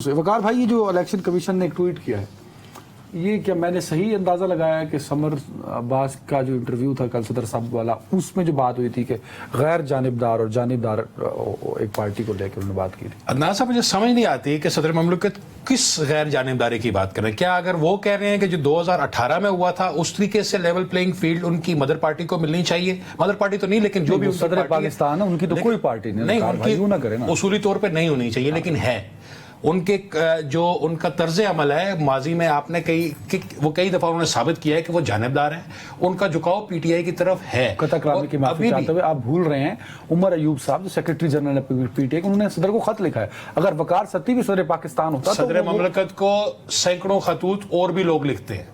وقار بھائی، یہ جو الیکشن کمیشن نے ایک ٹویٹ کیا ہے، یہ کیا میں نے صحیح اندازہ لگایا کہ سمر عباس کا جو انٹرویو تھا کل صدر صاحب والا، اس میں جو بات ہوئی تھی کہ غیر جانبدار اور جانبدار ایک پارٹی کو لے کے انہوں نے بات کی تھی؟ عدنان صاحب، مجھے سمجھ نہیں آتی کہ صدر مملکت کس غیر جانبداری کی بات کر رہے ہیں. کیا اگر وہ کہہ رہے ہیں کہ جو 2018 میں ہوا تھا اس طریقے سے لیول پلینگ فیلڈ ان کی مدر پارٹی کو ملنی چاہیے؟ مدر پارٹی تو نہیں، لیکن جو بھی صدر پاکستان ہے ان کی تو کوئی پارٹی نہیں، ان کی اصولی طور پہ نہیں ہونی چاہیے، لیکن ہے ان کے جو ان کا طرز عمل ہے. ماضی میں آپ نے کئی دفعہ انہوں نے ثابت کیا ہے کہ وہ جانبدار ہیں. ان کا جھکاؤ پی ٹی آئی کی طرف ہے. قطع کلامی کی معافی چاہتے ہوئے آپ بھول رہے ہیں عمر ایوب صاحب جو سیکرٹری جنرل ہے پی ٹی آئی، انہوں نے صدر کو خط لکھا ہے. اگر وقار ستی بھی صدر پاکستان ہوتا تو صدر مملکت کو سینکڑوں خطوط اور بھی لوگ لکھتے ہیں.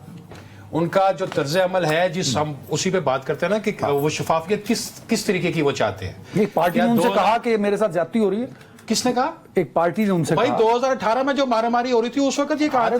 ان کا جو طرز عمل ہے، جس ہم اسی پہ بات کرتے ہیں نا، کہ وہ شفافیت کس طریقے کی وہ چاہتے ہیں. ایک پارٹی نے ان سے کہا کہ میرے ساتھ زیادتی ہو رہی ہے. کس نے کہا؟ ایک پارٹی نے ان سے بھائی کہا. 2018 میں جو مارا ماری ہو رہی تھی اس وقت یہ کہا تھا.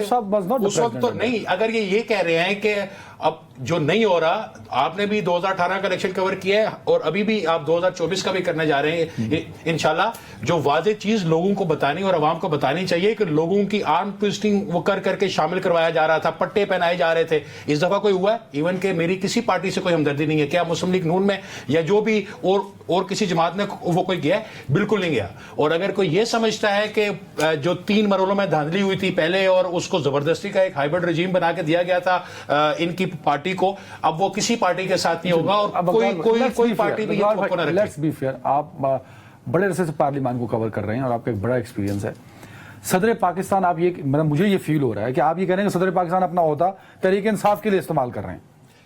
اس وقت تو نہیں. اگر یہ کہہ رہے ہیں کہ اب جو نہیں ہو رہا، آپ نے بھی 2018 کا الیکشن کور کیا ہے اور ابھی بھی آپ 2024 کا بھی کرنے جا رہے ہیں انشاءاللہ. جو واضح چیز لوگوں کو بتانی اور عوام کو بتانی چاہیے کہ لوگوں کی آرم ٹویسٹنگ وہ کر کے شامل کروایا جا رہا تھا، پٹے پہنائے جا رہے تھے. اس دفعہ کوئی ہوا ہے؟ ایون کہ میری کسی پارٹی سے کوئی ہمدردی نہیں ہے. کیا مسلم لیگ نون میں یا جو بھی اور کسی جماعت میں وہ کوئی گیا ہے؟ بالکل نہیں گیا. اور اگر کوئی یہ سمجھتا ہے کہ جو 3 مرحلوں میں دھاندلی ہوئی تھی پہلے اور اس کو زبردستی کا ایک ہائبرڈ رجیم بنا کے دیا گیا تھا ان کی پارٹی کو، اب وہ کسی پارٹی کے ساتھ نہیں ہوگا. اور کوئی پارٹی بھی یہ توقع نہ رکھے. Let's be fair. آپ بڑے عرصے سے پارلیمان کو کور کر رہے ہیں اور آپ کا ایک بڑا ایکسپیرینس ہے. صدر پاکستان، آپ یہ مطلب مجھے یہ فیل ہو رہا ہے کہ آپ یہ کہہ رہے ہیں کہ صدر پاکستان اپنا عہدہ تحریک انصاف کے لیے استعمال کر رہے ہیں.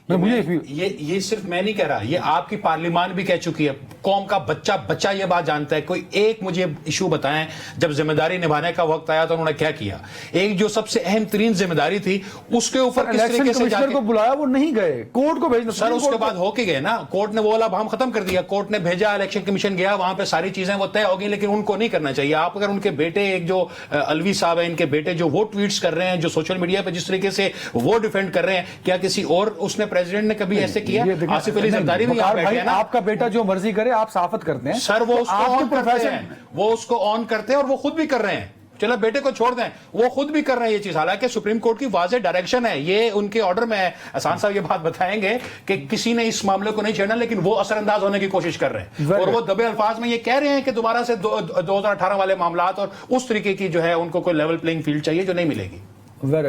یہ صرف میں نہیں کہہ رہا، یہ آپ کی پارلیمان بھی کہہ چکی ہے. قوم کا بچہ یہ بات جانتا ہے. کوئی ایک مجھے ایشو بتائیں جب ذمہ داری نبھانے کا وقت آیا تو انہوں نے کیا کیا. ایک جو سب سے اہم ترین ذمہ داری تھی اس کے اوپر کس طریقے سے کمشنر کو بلایا، وہ نہیں گئے. کورٹ کو بھیجنا سر، اس کے بعد ہو کے گئے نا. کورٹ نے وہ والا بہام ختم کر دیا. کورٹ نے بھیجا، الیکشن کمیشن گیا، وہاں پہ ساری چیزیں وہ طے ہو گئی. لیکن ان کو نہیں کرنا چاہیے. آپ اگر ان کے بیٹے، ایک جو الوی صاحب ہیں، ان کے بیٹے جو وہ ٹویٹس کر رہے ہیں، جو سوشل میڈیا پہ جس طریقے سے وہ ڈیفینڈ کر رہے ہیں، کیا کسی اور اس نے پریزیڈنٹ نے کبھی ایسے کیا؟ آصف علی زرداری بھی یہاں بیٹھے ہیں نا. آپ کا بیٹا جو مرضی کرے، آپ صحافت کرتے ہیں سر. وہ اس کو آن کرتے ہیں، وہ اس کو آن کرتے ہیں اور وہ خود بھی کر رہے ہیں. چلو بیٹے کو چھوڑ دیں، وہ خود بھی کر رہے ہیں یہ چیز. حالانکہ سپریم کورٹ کی واضح ڈائریکشن ہے، یہ ان کے آرڈر میں ہے. احسان صاحب یہ بات بتائیں گے کہ کسی نے اس معاملے کو نہیں چھیڑنا، لیکن وہ اثر انداز ہونے کی کوشش کر رہے ہیں. اور وہ دبے الفاظ میں یہ کہہ رہے ہیں کہ دوبارہ سے 2018 والے معاملات اور اس طریقے کی جو ہے ان کو کوئی لیول پلینگ فیلڈ چاہیے جو نہیں ملے گی. میں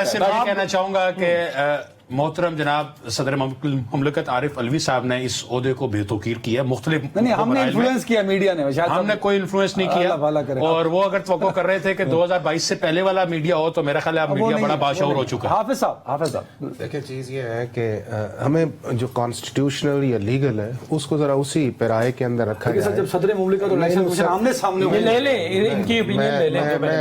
صرف یہ کہنا چاہوں گا کہ محترم جناب صدر مملکت عارف علوی صاحب نے اس عہدے کو بے توقیر کیا. مختلف ہم نے انفلوئنس کیا، میڈیا نے. ہم نے کوئی انفلوئنس نہیں کیا. اور وہ اگر توقع کر رہے تھے کہ 2022 سے پہلے والا میڈیا ہو تو میرا خیال ہے اب میڈیا بڑا باشعور ہو چکا ہے. حافظ صاحب دیکھیں، چیز یہ ہے کہ ہمیں جو کانسٹیٹیوشنل یا لیگل ہے اس کو ذرا اسی پیرائے کے اندر رکھا جائے. جب صدر مملکت اور الیکشن کمیشن آمنے سامنے لے لیں ان کی اپینین لے لیں.